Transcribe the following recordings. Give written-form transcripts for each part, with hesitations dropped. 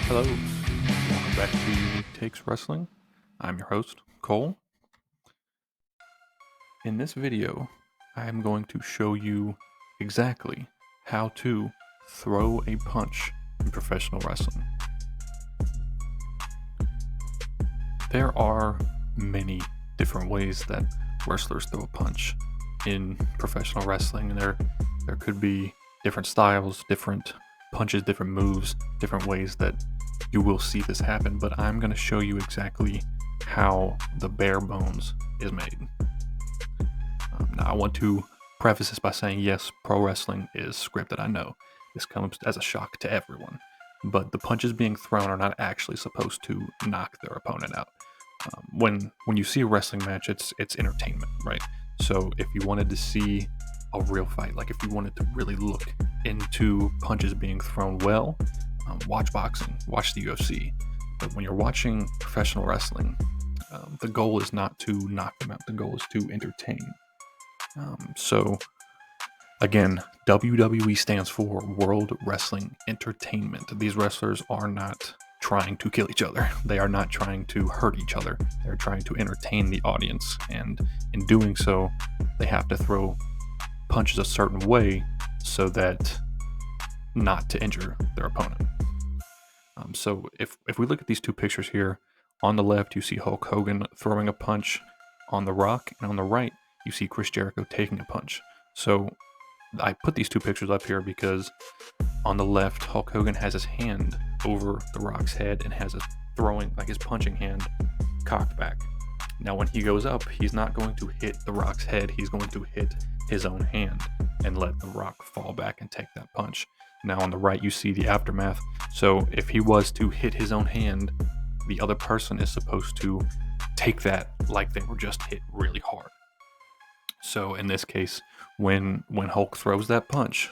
Hello, welcome back to Unique Takes Wrestling. I'm your host, Cole. In this video, I am going to show you exactly how to throw a punch in professional wrestling. There are many different ways that wrestlers throw a punch in professional wrestling, and there could be different styles, different punches, different moves, different ways that you will see this happen, but I'm going to show you exactly how the bare bones is made. Now, I want to preface this by saying, yes, pro wrestling is scripted. I know this comes as a shock to everyone, but the punches being thrown are not actually supposed to knock their opponent out. When you see a wrestling match, it's entertainment, right? So if you wanted to see a real fight, like if you wanted to really look into punches being thrown well, watch boxing, watch the UFC. But when you're watching professional wrestling, the goal is not to knock them out. The goal is to entertain. So again, WWE stands for World Wrestling Entertainment. These wrestlers are not trying to kill each other. They are not trying to hurt each other. They're trying to entertain the audience. And in doing so, they have to throw punches a certain way so that not to injure their opponent. So if we look at these two pictures here, on the left you see Hulk Hogan throwing a punch on The Rock, and on the right you see Chris Jericho taking a punch. So I put these two pictures up here because on the left Hulk Hogan has his hand over The Rock's head and has a throwing, like his punching hand, cocked back. Now when he goes up, he's not going to hit The Rock's head, he's going to hit his own hand and let The Rock fall back and take that punch. Now on the right you see the aftermath. So if he was to hit his own hand, the other person is supposed to take that like they were just hit really hard. So in this case, when Hulk throws that punch,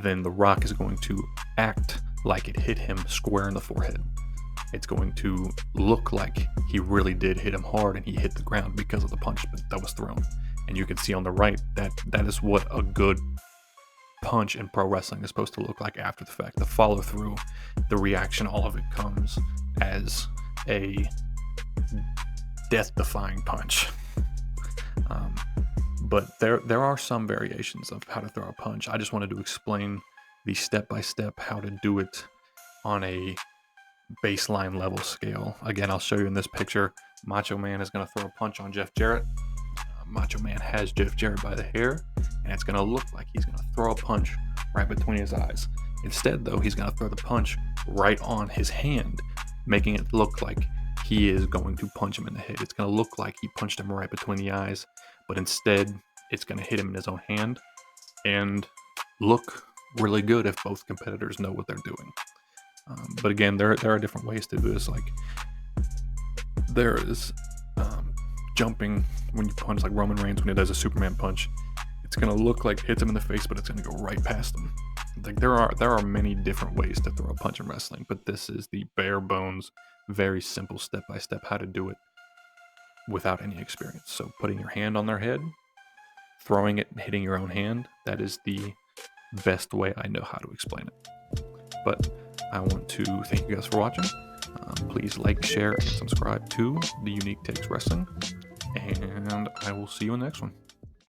then The Rock is going to act like it hit him square in the forehead. It's going to look like he really did hit him hard and he hit the ground because of the punch that was thrown. And you can see on the right that is what a good punch in pro wrestling is supposed to look like after the fact. The follow through, the reaction, all of it comes as a death-defying punch. But there are some variations of how to throw a punch. I just wanted to explain the step-by-step how to do it on a baseline level scale. Again, I'll show you in this picture. Macho Man is going to throw a punch on Jeff Jarrett. Macho Man has Jeff Jarrett by the hair, and it's going to look like he's going to throw a punch right between his eyes. Instead, though, he's going to throw the punch right on his hand, making it look like he is going to punch him in the head. It's going to look like he punched him right between the eyes, but instead, it's going to hit him in his own hand and look really good if both competitors know what they're doing. But again, there are different ways to do this. Like there is jumping when you punch, like Roman Reigns when he does a Superman punch. It's going to look like it hits him in the face, but it's going to go right past him. Like there are many different ways to throw a punch in wrestling, but this is the bare bones, very simple step-by-step how to do it without any experience. So putting your hand on their head, throwing it and hitting your own hand, that is the best way I know how to explain it. But I want to thank you guys for watching. Please like, share, and subscribe to the Unique Takes Wrestling, and I will see you in the next one.